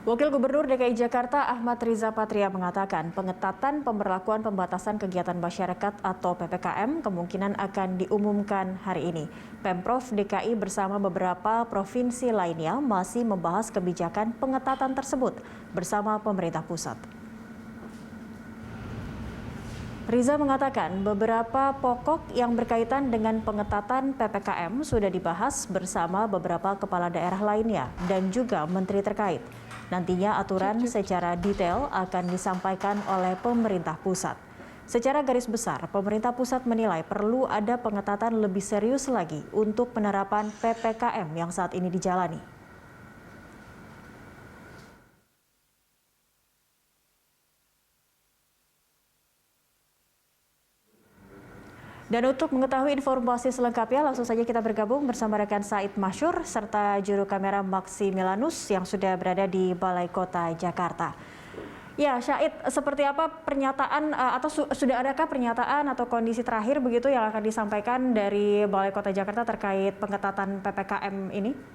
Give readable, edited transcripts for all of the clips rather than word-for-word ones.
Wakil Gubernur DKI Jakarta Ahmad Riza Patria mengatakan pengetatan pemberlakuan pembatasan kegiatan masyarakat atau PPKM kemungkinan akan diumumkan hari ini. Pemprov DKI bersama beberapa provinsi lainnya masih membahas kebijakan pengetatan tersebut bersama pemerintah pusat. Riza mengatakan beberapa pokok yang berkaitan dengan pengetatan PPKM sudah dibahas bersama beberapa kepala daerah lainnya dan juga menteri terkait. Nantinya aturan secara detail akan disampaikan oleh pemerintah pusat. Secara garis besar, pemerintah pusat menilai perlu ada pengetatan lebih serius lagi untuk penerapan PPKM yang saat ini dijalani. Dan untuk mengetahui informasi selengkapnya, langsung saja kita bergabung bersama rekan Said Masyur serta juru kamera Maximilanus yang sudah berada di Balai Kota Jakarta. Ya, Syahid, seperti apa pernyataan atau sudah adakah pernyataan atau kondisi terakhir begitu yang akan disampaikan dari Balai Kota Jakarta terkait pengetatan PPKM ini?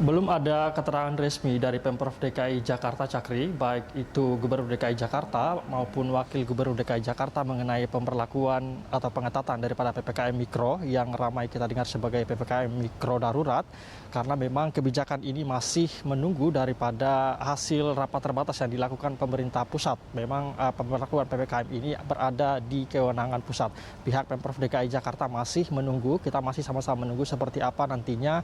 Belum ada keterangan resmi dari Pemprov DKI Jakarta, Cakri, baik itu Gubernur DKI Jakarta maupun Wakil Gubernur DKI Jakarta mengenai pemberlakuan atau pengetatan daripada PPKM Mikro yang ramai kita dengar sebagai PPKM Mikro Darurat, karena memang kebijakan ini masih menunggu daripada hasil rapat terbatas yang dilakukan pemerintah pusat. Memang pemberlakuan PPKM ini berada di kewenangan pusat. Pihak Pemprov DKI Jakarta masih menunggu, kita masih sama-sama menunggu seperti apa nantinya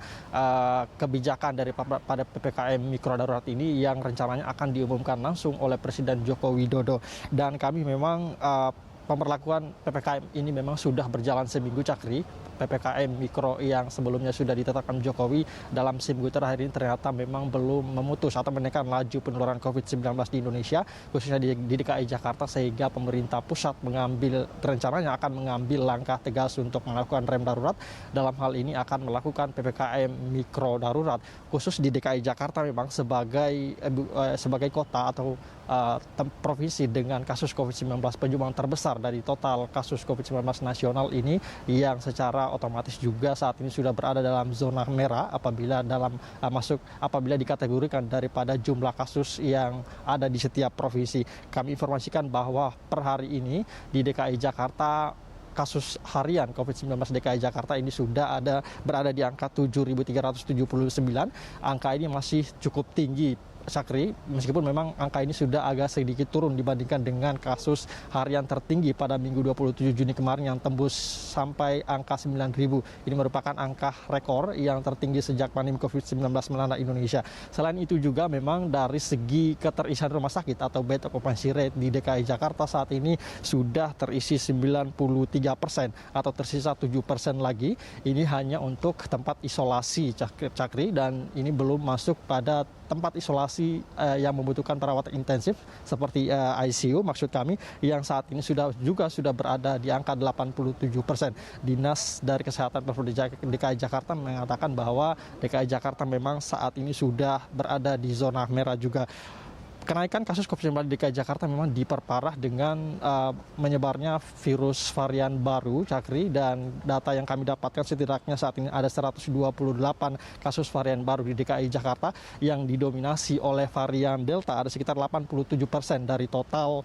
kebijakan daripada PPKM Mikro Darurat ini yang rencananya akan diumumkan langsung oleh Presiden Joko Widodo. Dan kami memang pemberlakuan PPKM ini memang sudah berjalan seminggu, Cakri. PPKM Mikro yang sebelumnya sudah ditetapkan Jokowi dalam seminggu terakhir ini ternyata memang belum memutus atau menekan laju penularan COVID-19 di Indonesia, khususnya di DKI Jakarta, sehingga pemerintah pusat rencananya akan mengambil langkah tegas untuk melakukan rem darurat. Dalam hal ini akan melakukan PPKM Mikro Darurat. Khusus di DKI Jakarta memang sebagai kota atau provinsi dengan kasus COVID-19 penyumbang terbesar dari total kasus COVID-19 nasional ini, yang secara otomatis juga saat ini sudah berada dalam zona merah apabila dikategorikan daripada jumlah kasus yang ada di setiap provinsi. Kami informasikan bahwa per hari ini di DKI Jakarta kasus harian COVID-19 DKI Jakarta ini sudah berada di angka 7.379. Angka ini masih cukup tinggi, Sakri, meskipun memang angka ini sudah agak sedikit turun dibandingkan dengan kasus harian tertinggi pada Minggu 27 Juni kemarin yang tembus sampai angka 9.000. Ini merupakan angka rekor yang tertinggi sejak pandemi COVID-19 melanda Indonesia. Selain itu juga memang dari segi keterisian rumah sakit atau bed occupancy rate di DKI Jakarta saat ini sudah terisi 93% atau tersisa 7% lagi. Ini hanya untuk tempat isolasi, Cakri, dan ini belum masuk pada tempat isolasi yang membutuhkan perawatan intensif seperti ICU maksud kami, yang saat ini sudah berada di angka 87%. Dinas dari Kesehatan Pemprov DKI Jakarta mengatakan bahwa DKI Jakarta memang saat ini sudah berada di zona merah juga. Kenaikan kasus COVID-19 di DKI Jakarta memang diperparah dengan menyebarnya virus varian baru, Cakri, dan data yang kami dapatkan setidaknya saat ini ada 128 kasus varian baru di DKI Jakarta yang didominasi oleh varian Delta. Ada sekitar 87% dari total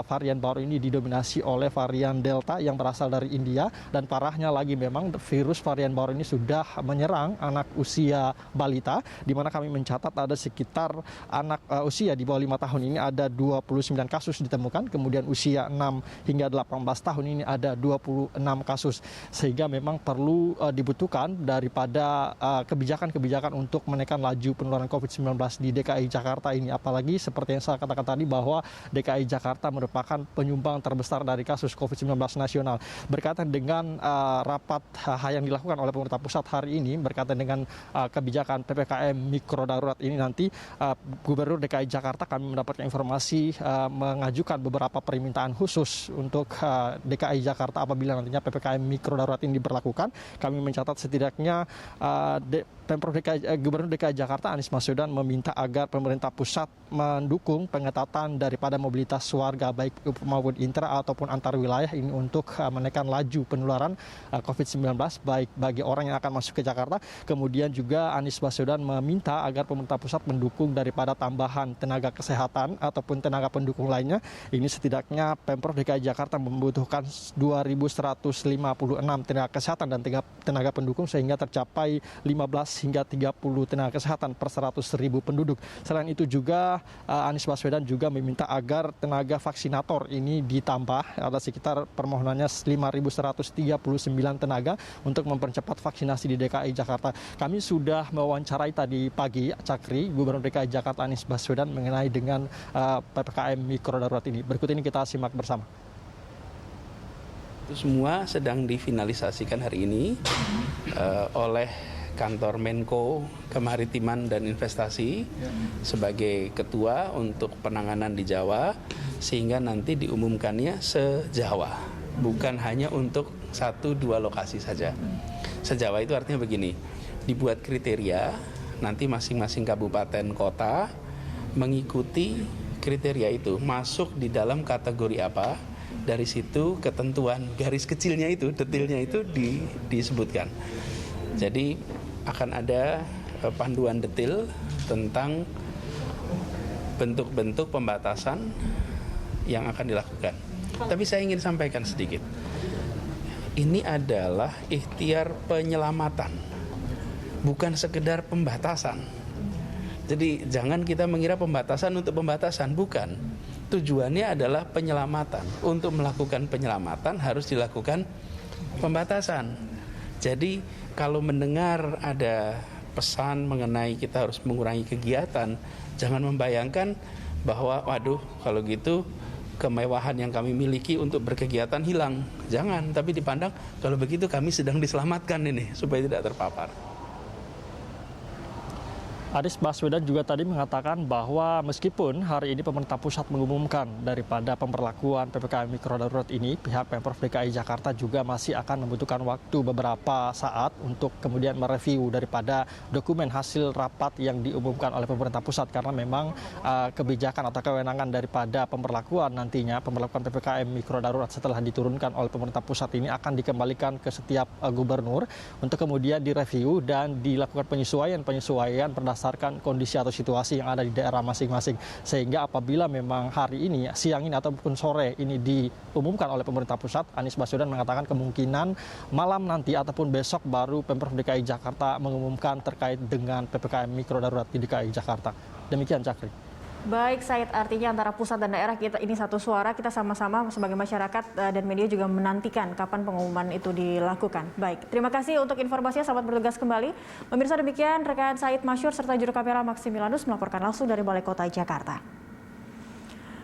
varian baru ini didominasi oleh varian Delta yang berasal dari India, dan parahnya lagi memang virus varian baru ini sudah menyerang anak usia balita, di mana kami mencatat ada sekitar anak usia di bawah 5 tahun ini ada 29 kasus ditemukan, kemudian usia 6 hingga 18 tahun ini ada 26 kasus, sehingga memang perlu dibutuhkan daripada kebijakan-kebijakan untuk menekan laju penularan COVID-19 di DKI Jakarta ini. Apalagi seperti yang saya katakan tadi bahwa DKI Jakarta merupakan penyumbang terbesar dari kasus COVID-19 nasional. Berkaitan dengan rapat yang dilakukan oleh pemerintah pusat hari ini berkaitan dengan kebijakan PPKM Mikro Darurat ini, nanti Gubernur DKI Jakarta kami mendapatkan informasi mengajukan beberapa permintaan khusus untuk DKI Jakarta apabila nantinya PPKM mikro darurat ini diberlakukan. Kami mencatat setidaknya Gubernur DKI Jakarta Anies Baswedan meminta agar pemerintah pusat mendukung pengetatan daripada mobilitas warga baik maupun intra ataupun antar wilayah ini untuk menekan laju penularan COVID-19 baik bagi orang yang akan masuk ke Jakarta. Kemudian juga Anies Baswedan meminta agar pemerintah pusat mendukung daripada tambahan tenaga kesehatan ataupun tenaga pendukung lainnya. Ini setidaknya Pemprov DKI Jakarta membutuhkan 2.156 tenaga kesehatan dan tenaga pendukung sehingga tercapai 15 hingga 30 tenaga kesehatan per 100.000 penduduk. Selain itu juga Anies Baswedan juga meminta agar tenaga vaksinator ini ditambah, ada sekitar permohonannya 5.139 tenaga untuk mempercepat vaksinasi di DKI Jakarta. Kami sudah mewawancarai tadi pagi Cakri, Gubernur DKI Jakarta Anies Baswedan mengenai dengan PPKM mikro darurat ini. Berikut ini kita simak bersama. Itu semua sedang difinalisasikan hari ini oleh Kantor Menko Kemaritiman dan Investasi sebagai ketua untuk penanganan di Jawa, sehingga nanti diumumkannya se-Jawa, bukan hanya untuk 1-2 lokasi saja. Se-Jawa itu artinya begini, dibuat kriteria, nanti masing-masing kabupaten kota mengikuti kriteria itu, masuk di dalam kategori apa, dari situ ketentuan garis kecilnya itu, detailnya itu disebutkan. Jadi akan ada panduan detail tentang bentuk-bentuk pembatasan yang akan dilakukan. Tapi saya ingin sampaikan sedikit. Ini adalah ikhtiar penyelamatan, bukan sekedar pembatasan. Jadi jangan kita mengira pembatasan untuk pembatasan, bukan. Tujuannya adalah penyelamatan. Untuk melakukan penyelamatan harus dilakukan pembatasan. Jadi kalau mendengar ada pesan mengenai kita harus mengurangi kegiatan, jangan membayangkan bahwa waduh kalau gitu kemewahan yang kami miliki untuk berkegiatan hilang. Jangan, tapi dipandang kalau begitu kami sedang diselamatkan ini supaya tidak terpapar. Anies Baswedan juga tadi mengatakan bahwa meskipun hari ini pemerintah pusat mengumumkan daripada pemberlakuan PPKM mikro darurat ini, pihak Pemprov DKI Jakarta juga masih akan membutuhkan waktu beberapa saat untuk kemudian mereview daripada dokumen hasil rapat yang diumumkan oleh pemerintah pusat, karena memang kebijakan atau kewenangan daripada pemberlakuan nantinya pemberlakuan PPKM mikro darurat setelah diturunkan oleh pemerintah pusat ini akan dikembalikan ke setiap gubernur untuk kemudian direview dan dilakukan penyesuaian berdasarkan kondisi atau situasi yang ada di daerah masing-masing. Sehingga apabila memang hari ini, siang ini ataupun sore ini diumumkan oleh pemerintah pusat, Anies Baswedan mengatakan kemungkinan malam nanti ataupun besok baru Pemprov DKI Jakarta mengumumkan terkait dengan PPKM mikro darurat di DKI Jakarta. Demikian Cakri. Baik, Said, artinya antara pusat dan daerah kita ini satu suara, kita sama-sama sebagai masyarakat dan media juga menantikan kapan pengumuman itu dilakukan. Baik, terima kasih untuk informasinya, selamat bertugas kembali. Pemirsa, demikian rekan Said Masyur serta juru kamera Maximilianus melaporkan langsung dari Balai Kota Jakarta.